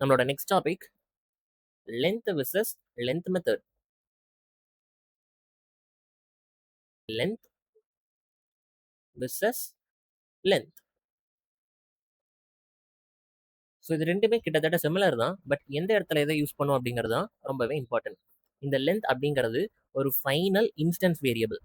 நம்மளோட next topic length versus length method. Length versus length. So இது ரெண்டுமே கிட்டத்தட்ட சிமிலர் தான். பட் எந்த இடத்துல எதை யூஸ் பண்ணும் அப்படிங்கிறது தான் ரொம்பவே இம்பார்ட்டன்ட். இந்த லென்த் அப்படிங்கிறது ஒரு ஃபைனல் இன்ஸ்டன்ஸ் வேரியபிள்.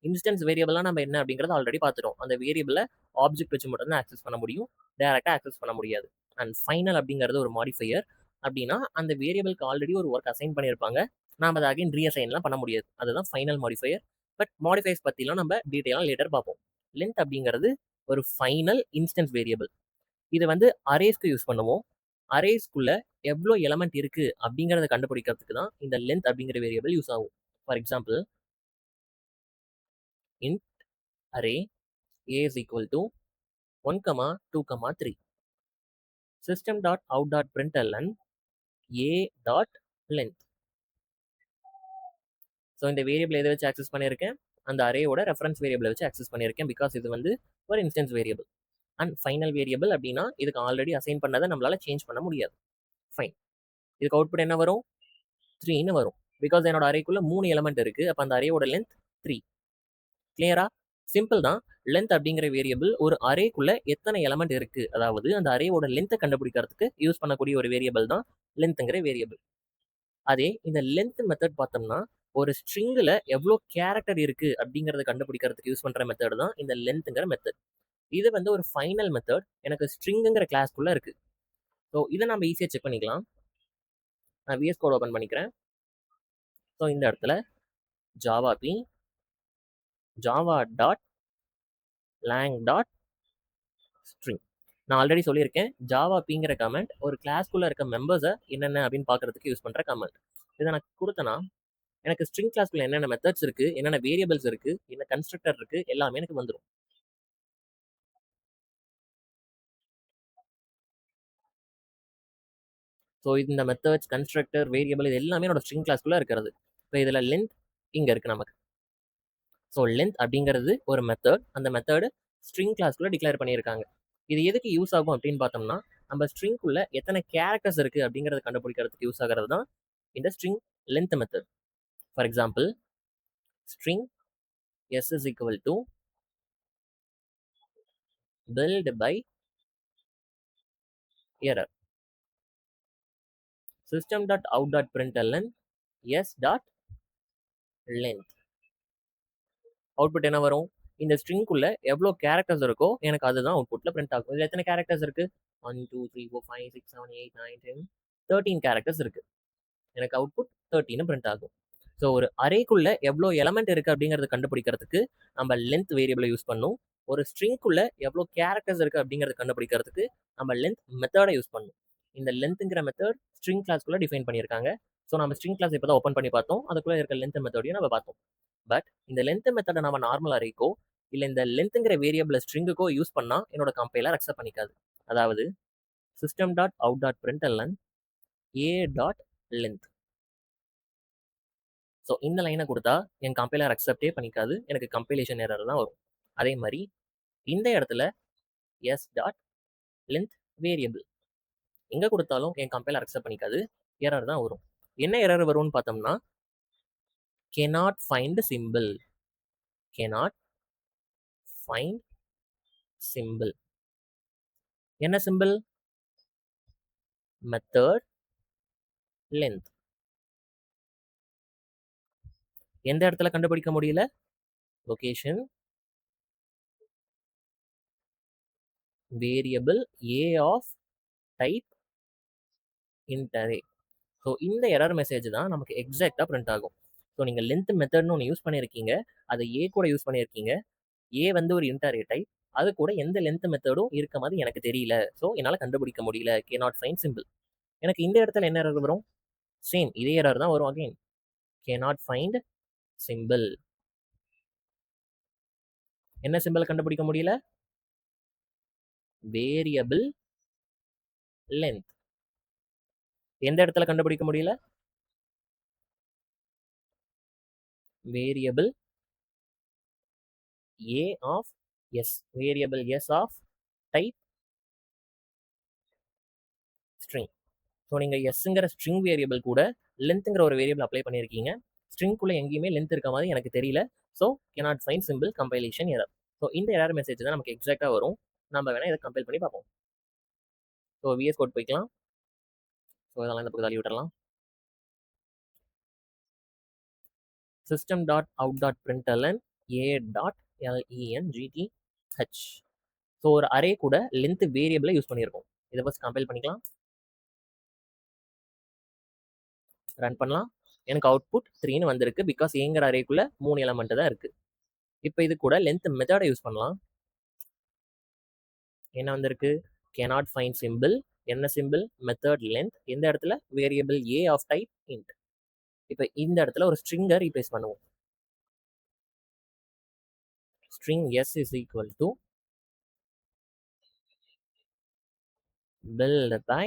இன்ஸ்டன்ஸ் வேரியபிளாக நம்ம என்ன அப்படிங்கிறத ஆல்ரெடி பார்த்துட்டோம். அந்த வேரியபிளை ஆப்ஜெக்ட் வச்சு மட்டும் தான் ஆக்சஸ் பண்ண முடியும், டைரக்டாக ஆக்சஸ் பண்ண முடியாது. அண்ட் ஃபைனல் அப்படிங்கிறது ஒரு மாடிஃபையர். அப்படின்னா அந்த வேரியபிளுக்கு ஆல்ரெடி ஒரு ஒர்க் அசைன் பண்ணியிருப்பாங்க, நாம் அதை அகைன் ரீஅசைன்லாம் பண்ண முடியாது. அதுதான் ஃபைனல் மாடிஃபையர். பட் மாடிஃபைஸ் பற்றிலாம் நம்ம டீட்டெயிலாக லேட்டர் பார்ப்போம். லென்த் அப்படிங்கிறது ஒரு ஃபைனல் இன்ஸ்டன்ஸ் வேரியபிள். இதை வந்து அரேஸ்க்கு யூஸ் பண்ணுவோம். அரேஸ்க்குள்ள எவ்வளோ எலமெண்ட் இருக்கு அப்படிங்கிறத கண்டுபிடிக்கிறதுக்கு தான் இந்த லென்த் அப்படிங்கிற வேரியபிள் யூஸ் ஆகும். For example, int array a is equal to 1, 2, 3. system.out.println a dot length. So இந்த வேரியபிள் எதை வச்சு ஆக்சஸ் பண்ணியிருக்கேன்? அந்த அரேயோட ரெஃபரன்ஸ் வேரியபிளை வச்சு ஆக்சஸ் பண்ணியிருக்கேன். பிகாஸ் இது வந்து ஒரு instance variable. And final variable அப்படின்னா இதுக்கு ஆல்ரெடி அசைன் பண்ணதை நம்மளால சேஞ்ச் பண்ண முடியாது. ஃபைன். இதுக்கு அவுட்புட் என்ன வரும்? 3ன்னு வரும். பிகாஸ் என்னோட அரேக்குள்ள 3 எலமெண்ட் இருக்கு. அப்போ அந்த அரேயோட லென்த் 3. கிளியரா? சிம்பிள் தான். லென்த் அப்படிங்கிற வேரியபிள் ஒரு அரேக்குள்ள எத்தனை எலமெண்ட் இருக்கு, அதாவது அந்த அரேவோட லென்த்தை கண்டுபிடிக்கிறதுக்கு யூஸ் பண்ணக்கூடிய ஒரு வேரியபிள் தான் லென்த்ங்கிற வேரியபிள். அதே இந்த லென்த் மெத்தட் பார்த்தோம்னா ஒரு ஸ்ட்ரிங்கில் எவ்வளோ கேரக்டர் இருக்கு அப்படிங்கிறத கண்டுபிடிக்கிறதுக்கு யூஸ் பண்ற மெத்தட் தான் இந்த லென்த்ங்கிற மெத்தட். இது வந்து ஒரு ஃபைனல் மெத்தட் எனக்கு ஸ்ட்ரிங்குங்கிற கிளாஸ்க்குள்ள இருக்கு. ஸோ இதை நம்ம ஈஸியாக செக் பண்ணிக்கலாம். நான் விஎஸ் கோட் ஓப்பன் பண்ணிக்கிறேன். ஸோ இந்த இடத்துல Java P Java dot lang dot string. நான் ஆல்ரெடி சொல்லியிருக்கேன், ஜாவா பிங்கிற கமெண்ட் ஒரு கிளாஸ்க்குள்ள இருக்க மெம்பர்ஸை என்னென்ன அப்படின்னு பார்க்கறதுக்கு யூஸ் பண்ற கமெண்ட். இதை நான் கொடுத்தேன்னா எனக்கு ஸ்ட்ரிங் கிளாஸ்க்குள்ள என்னென்ன மெத்தட்ஸ் இருக்கு, என்னென்ன வேரியபிள்ஸ் இருக்கு, என்ன கன்ஸ்ட்ரக்டர் இருக்கு, எல்லாமே எனக்கு வந்துடும். ஸோ இந்த மெத்தட்ஸ், கன்ஸ்ட்ரக்டர், வேரியபிள் இது எல்லாமே என்னோட ஸ்ட்ரிங் கிளாஸ்க்குள்ள இருக்கிறது. இப்போ இதில் லென்த் இங்கே இருக்கு நமக்கு. ஸோ லென்த் அப்படிங்கிறது ஒரு மெத்தட். அந்த மெத்தடு ஸ்ட்ரிங் கிளாஸ்க்குள்ள டிக்ளேர் பண்ணியிருக்காங்க. இது எதுக்கு யூஸ் ஆகும் அப்படின்னு பார்த்தோம்னா நம்ம ஸ்ட்ரிங்குள்ள எத்தனை கேரக்டர்ஸ் இருக்கு அப்படிங்கிறத கண்டுபிடிக்கிறதுக்கு யூஸ் ஆகிறது தான் இந்த string length method. For example, string s is equal to build by error. system.out.println s dot length. Output என்ன வரும்? இந்த ஸ்ட்ரிங்குள்ள எவ்வளோ கேரக்டர்ஸ் இருக்கோ எனக்கு அதுதான் அவுட்புட்ல பிரிண்ட் ஆகும். இதில் எத்தனை கேரக்டர்ஸ் இருக்கு? 1, 2, 3, 4, 5, 6, 7, 8, 9, 10, 13 கேரக்டர்ஸ் இருக்கு. எனக்கு அவுட்புட் 13 பிரிண்ட் ஆகும். ஸோ ஒரு அரேக்குள்ள எவ்வளோ எலமெண்ட் இருக்கு அப்படிங்கிறத கண்டுபிடிக்கிறதுக்கு நம்ம லென்த் வேரியபிளை யூஸ் பண்ணும். ஒரு ஸ்ட்ரிங்குள்ள எவ்வளோ கேரக்டர்ஸ் இருக்கு அப்படிங்கிறத கண்டுபிடிக்கிறதுக்கு நம்ம லென்த் மெத்தடை யூஸ் பண்ணும். இந்த லென்த்ங்கிற மெத்தட் ஸ்ட்ரிங் கிளாஸ்க்குள்ள டிஃபைன் பண்ணியிருக்காங்க. ஸோ நம்ம ஸ்ட்ரிங் கிளாஸ் இப்போ தான் ஓப்பன் பண்ணி பார்த்தோம், அதுக்குள்ள இருக்க லென்த் மெத்தடையும் நம்ம பார்த்தோம். பட் இந்த லென்த் மெத்தடை நம்ம நார்மல் அரேக்கோ இல்லை இந்த லென்த்ங்கிற வேரியபிள் ஸ்ட்ரிங்குக்கோ யூஸ் பண்ணால் என்னோட கம்பைலர் அக்செப்ட் பண்ணிக்காது. அதாவது system.out.println a dot length. So இந்த லைனை கொடுத்தா என் கம்பைலர் அக்செப்டே பண்ணிக்காது, எனக்கு கம்பைலேஷன் எரர் தான் வரும். அதே மாதிரி இந்த இடத்துல எஸ் டாட் லென்த் வேரியபிள் எங்கே கொடுத்தாலும் என் கம்பைலர் அக்செப்ட் பண்ணிக்காது, எரர் தான் வரும். என்ன எரர் வரும்னு பார்த்தோம்னா cannot find symbol. cannot find symbol. என்ன சிம்பிள்? Method length. எந்த இடத்துல கண்டுபிடிக்க முடியல? Location variable a of type int array. So இந்த எரர் மெசேஜ் தான் நமக்கு எக்ஸாக்டாக பிரிண்ட் ஆகும். ஸோ நீங்கள் லென்த் மெத்தட்னு ஒன்று யூஸ் பண்ணியிருக்கீங்க, அதை ஏ கூட யூஸ் பண்ணியிருக்கீங்க. ஏ வந்து ஒரு int array டைப், அது கூட எந்த லென்த் மெத்தடும் இருக்க மாதிரி எனக்கு தெரியல, ஸோ என்னால் கண்டுபிடிக்க முடியல, cannot find symbol. எனக்கு இந்த இடத்துல என்ன எரர் வரும்? சேம் இதே எரர் தான் வரும். Again cannot find symbol. என்ன சிம்பிள் கண்டுபிடிக்க முடியல? Variable length. எந்த இடத்துல கண்டுபிடிக்க முடியல? Variable a of s. Variable s of type string. So நீங்கள் எஸ்ங்கிற ஸ்ட்ரிங் வேரியபிள் கூட லென்த்துங்கிற ஒரு வேரியபிள் அப்ளை பண்ணியிருக்கீங்க. ஸ்ட்ரிங்குள்ளே எங்கேயுமே லென்த் இருக்க மாதிரி எனக்கு தெரியல. So cannot find symbol compilation error. So இந்த எரர் மெசேஜ் தான் நமக்கு எக்ஸாக்டாக வரும். நம்ம வேணால் இதை கம்பைல் பண்ணி பார்ப்போம். ஸோ விஎஸ் கோட் போய்க்கலாம். ஸோ இதெல்லாம் இந்த பக்கம் தள்ளி விட்டுறலாம். system.out.println a.length. ஸோ ஒரு அரே கூட லென்த் வேரியபிளை யூஸ் பண்ணியிருக்கோம். இதை ஃபர்ஸ்ட் கம்பைல் பண்ணிக்கலாம். ரன் பண்ணலாம். எனக்கு அவுட்புட் 3ன்னு வந்திருக்கு. பிகாஸ் ஏங்கிற அரேக்குள்ள 3 எலமெண்ட் தான் இருக்கு. இப்போ இது கூட லென்த் மெத்தடை யூஸ் பண்ணலாம். என்ன வந்திருக்கு? cannot find symbol. என்ன சிம்பிள்? Method length. எந்த இடத்துல? Variable a of type int. இப்போ இந்த இடத்துல ஒரு ஸ்ட்ரிங்கை ரீப்ளேஸ் பண்ணுவோம். string s is equal to build by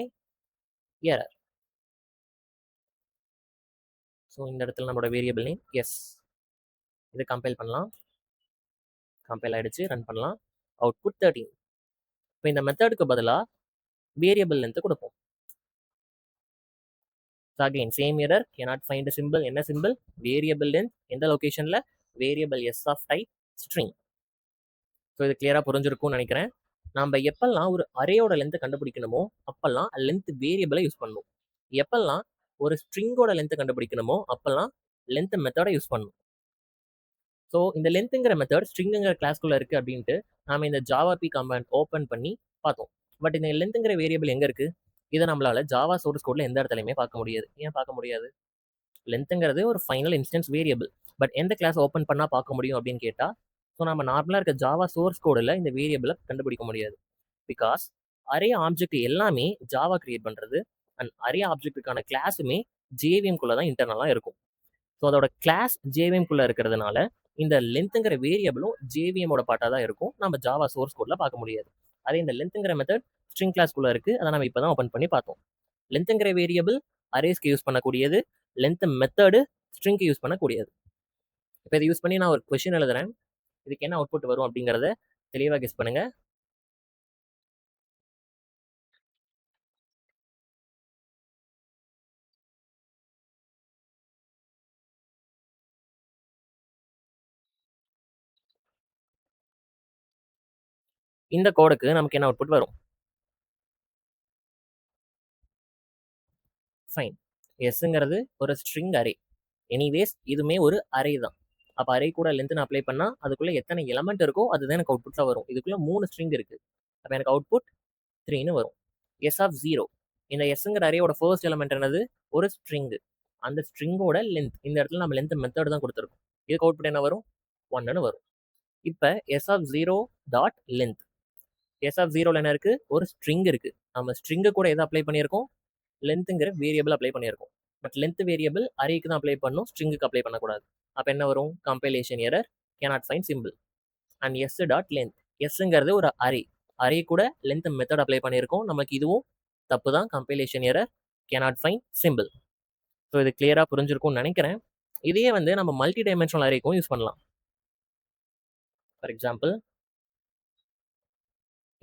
error. So இந்த இடத்துல நம்மளோட வேரியபிள் நேம் எஸ். இதை கம்பைல் பண்ணலாம். கம்பைல் ஆயிடுச்சு. ரன் பண்ணலாம். அவுட்புட் 13. இப்போ இந்த மெத்தடுக்கு பதிலாக வேரியபிள் லென்த் கொடுப்போம். Again same error. cannot find a symbol. என்ன சிம்பிள்? Variable length. எந்த லொகேஷன்ல? Variable S of type string. So இது கிளியராக புரிஞ்சிருக்கும்னு நினைக்கிறேன். நம்ம எப்பெல்லாம் ஒரு அரேயோட லென்த்தை கண்டுபிடிக்கணுமோ அப்பெல்லாம் லென்த் வேரியபிளை யூஸ் பண்ணணும். எப்பெல்லாம் ஒரு ஸ்ட்ரிங்கோட லென்த்தை கண்டுபிடிக்கணுமோ அப்பெல்லாம் லென்த் மெத்தடை யூஸ் பண்ணணும். ஸோ இந்த லென்த்துங்கிற மெத்தட் ஸ்ட்ரிங்குங்கிற கிளாஸ்க்குள்ள இருக்கு அப்படின்ட்டு நாம இந்த ஜாவா-பி கமாண்ட் ஓப்பன் பண்ணி பார்த்தோம். பட் இந்த லென்த்துங்கிற வேரியபிள் எங்க இருக்கு? இதை நம்மளால ஜாவா சோர்ஸ் கோட்ல எந்த இடத்துலையுமே பார்க்க முடியாது. ஏன் பார்க்க முடியாது? லென்த்துங்கிறது ஒரு ஃபைனல் இன்ஸ்டன்ஸ் வேரியபிள். பட் எந்த கிளாஸ் ஓப்பன் பண்ணால் பார்க்க முடியும் அப்படின்னு கேட்டால், ஸோ நம்ம நார்மலாக இருக்க ஜாவா சோர்ஸ் கோடில் இந்த வேரியபிளை கண்டுபிடிக்க முடியாது. பிகாஸ் அரே ஆப்ஜெக்ட் எல்லாமே ஜாவா கிரியேட் பண்ணுறது அண்ட் அரே ஆப்ஜெக்ட்டுக்கான கிளாஸுமே ஜேவிஎம்குள்ளே தான் இன்டர்னலாக இருக்கும். ஸோ அதோட கிளாஸ் ஜேவிஎம்குள்ளே இருக்கிறதுனால இந்த லென்த்துங்கிற வேரியபிளும் ஜேவிஎமோட பாட்டாக தான் இருக்கும். நம்ம ஜாவா சோர்ஸ் கோடில் பார்க்க முடியாது. அதே இந்த லென்த்துங்கிற மெத்தட் ஸ்ட்ரிங் கிளாஸ்க்குள்ளே இருக்குது. அதை நம்ம இப்போ தான் ஓப்பன் பண்ணி பார்த்தோம். லென்த்துங்கிற வேரியபிள் அரேஸ்க்கு யூஸ் பண்ணக்கூடியது. லென்த் மெத்தடு ஸ்ட்ரிங்க்கு யூஸ் பண்ணக்கூடியது. இப்போ இதை யூஸ் பண்ணி நான் ஒரு கொஸ்டின் எழுதுறேன். இதுக்கு என்ன அவுட்புட் வரும் அப்படிங்கிறத தெளிவாக கெஸ் பண்ணுங்க. இந்த கோடுக்கு நமக்கு என்ன அவுட்புட் வரும்? ஃபைன். எஸ்ங்கிறது ஒரு ஸ்ட்ரிங் அரே. எனிவேஸ் இதுவுமே ஒரு அரே தான். அப்போ அரே கூட லென்த் நான் அப்ளை பண்ணால் அதுக்குள்ளே எத்தனை எலமெண்ட் இருக்கோ அதுதான் எனக்கு அவுட்புட்டாக வரும். இதுக்குள்ளே 3 ஸ்ட்ரிங் இருக்குது. அப்போ எனக்கு அவுட்புட் 3ன்னு வரும். S of 0. இந்த எஸ்ங்கிற அரேயோட ஃபர்ஸ்ட் எலமெண்ட் என்னது? ஒரு ஸ்ட்ரிங்கு. அந்த ஸ்ட்ரிங்கோட லென்த். இந்த இடத்துல நம்ம லென்த் மெத்தட் தான் கொடுத்துருக்கோம். இதுக்கு அவுட்புட் என்ன வரும்? 1ன்னு வரும். இப்போ S of 0 dot length. S of 0ல என்ன இருக்குது? ஒரு ஸ்ட்ரிங் இருக்குது. நம்ம ஸ்ட்ரிங்கு கூட எதை அப்ளை பண்ணியிருக்கோம்? லென்த்துங்கிற வேரியபிள் அப்ளை பண்ணியிருக்கோம். பட் லென்த் வேரியபிள் அரேக்கு தான் அப்ளை பண்ணணும், ஸ்ட்ரிங்குக்கு அப்ளை பண்ணக்கூடாது. அப்போ என்ன வரும்? Compilation error. cannot find symbol. And S dot length. எஸ்ங்கிறது ஒரு அரே. அரே கூட லென்த் மெத்தட் அப்ளை பண்ணியிருக்கோம். நமக்கு இதுவும் தப்பு தான். Compilation error. cannot find symbol. So இது கிளியராக புரிஞ்சிருக்கும்னு நினைக்கிறேன். இதையே வந்து நம்ம மல்டி டைமென்ஷனல் அரேக்கும் யூஸ் பண்ணலாம். For example,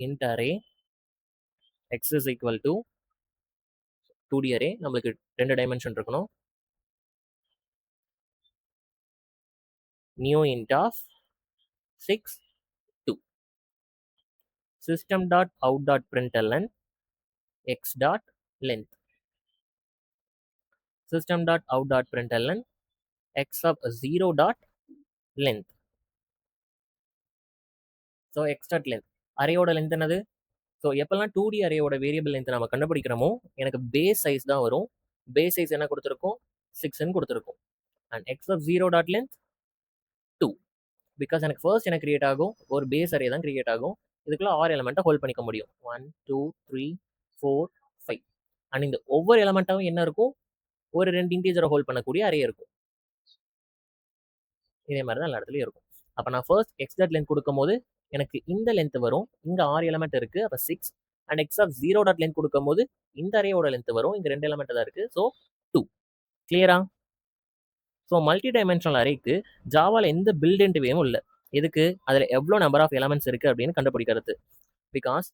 int array x is equal to 2D array. நம்மளுக்கு 2 டைமென்ஷன் இருக்கணும். New int of 6 2. system.out.println x dot length. system.out.println x of 0 dot length. So x dot length. அரேயோட லென்த் என்னது? So எப்பெல்லாம் 2D அரேயோட variable length நம்ம கண்டுபிடிக்கிறோமோ எனக்கு base size தான் வரும். Base size என்ன கொடுத்துருக்கோம்? 6ன்னு கொடுத்துருக்கோம். And x of 0 dot length 2. Because எனக்கு ஃபர்ஸ்ட் என்ன கிரியேட் ஆகும்? ஒரு பேஸ் அரே தான் கிரியேட் ஆகும். இதுக்குள்ள 6 எலமெண்ட்டை ஹோல்ட் பண்ணிக்க முடியும். 1 2 3 4 5. அண்ட் இந்த ஒவ்வொரு எலமெண்ட்டாகவும் என்ன இருக்கும்? ஒரு 2 இன்டீஜரை ஹோல்ட் பண்ணக்கூடிய அரே இருக்கும். இதே மாதிரி தான் எல்லா இடத்துலையும் இருக்கும். அப்போ நான் ஃபர்ஸ்ட் எக்ஸ் டாட் லென்த் கொடுக்கும் போது எனக்கு இந்த லென்த் வரும். இங்கே 6 எலமெண்ட் இருக்குது. அப்போ 6. And X of 0 dot length கொடுக்கும் போது இந்த அரேயோட லென்த் வரும். இங்கே 2 எலமெண்ட் தான் இருக்குது. ஸோ 2. கிளியரா? ஸோ மல்டி டைமென்ஷனல் அரேக்கு ஜாவாவில் எந்த பில்டின்ட்டுவேவும் இல்லை. எதுக்கு? அதில் எவ்வளோ நம்பர் ஆஃப் எலமெண்ட்ஸ் இருக்குது அப்படின்னு கண்டுபிடிக்கிறது. பிகாஸ்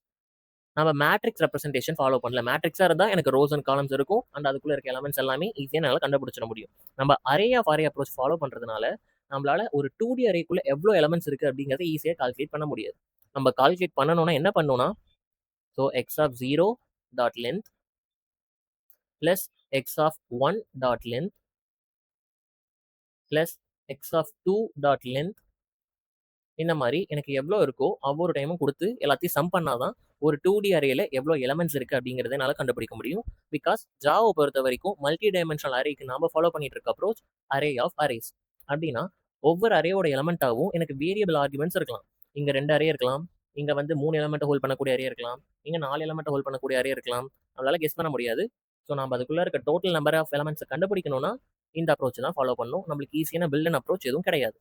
நம்ம மேட்ரிக்ஸ் ரெப்ரசன்டேஷன் ஃபாலோ பண்ணல. மேட்ரிக்ஸா இருந்தா எனக்கு ரோஸ் அண்ட் காலம்ஸ் இருக்கும். அண்ட் அதுக்குள்ள இருக்க எலமெண்ட்ஸ் எல்லாமே ஈஸியா என்னால கண்டுபிடிச்சிட முடியும். நம்ம array of array approach follow பண்றதுனால நம்மளால ஒரு 2D அரேக்குள்ள எவ்வளோ எலமெண்ட்ஸ் இருக்கு அப்படிங்கிறத ஈஸியா கால்குலேட் பண்ண முடியாது. நம்ம கால்குலேட் பண்ணணும்னா என்ன பண்ணணும்னா, so X of 0 dot length plus X of 1 dot length plus X of 2 dot length, இந்த மாதிரி எனக்கு எவ்வளோ இருக்கோ ஒவ்வொரு டைமும் கொடுத்து எல்லாத்தையும் சம் பண்ணாதான் ஒரு 2D அரேல எவ்வளோ எலமெண்ட்ஸ் இருக்கு அப்படிங்கிறத என்னால் கண்டுபிடிக்க முடியும். பிகாஸ் ஜாவை பொறுத்த வரைக்கும் மல்டி டைமென்ஷனல் அரேக்கு நாம ஃபாலோ பண்ணிட்டு இருக்க அப்ரோச் அரே ஆஃப் அரேஸ். அப்படின்னா ஒவ்வொரு அரேயோட எலமெண்ட்டாகவும் எனக்கு வேரியபிள் ஆர்குமெண்ட்ஸ் இருக்கலாம். இங்க 2 அரே இருக்கலாம், இங்க வந்து 3 எலமெண்ட் ஹோல்ட் பண்ணக்கூடிய அரே இருக்கலாம், இங்க 4 எலமெண்ட் ஹோல்ட் பண்ணக்கூடிய அரே இருக்கலாம். நம்மளால கெஸ் பண்ண முடியாது. ஸோ நம்ம அதுக்குள்ள இருக்க டோட்டல் நம்பர் ஆஃப் எலமெண்ட்ஸை கண்டுபிடிக்கணும்னா இந்த அப்ரோச் தான் ஃபாலோ பண்ணணும். நம்மளுக்கு ஈஸியான பில்ட் அண்ட் அப்ரோச் எதுவும் கிடையாது.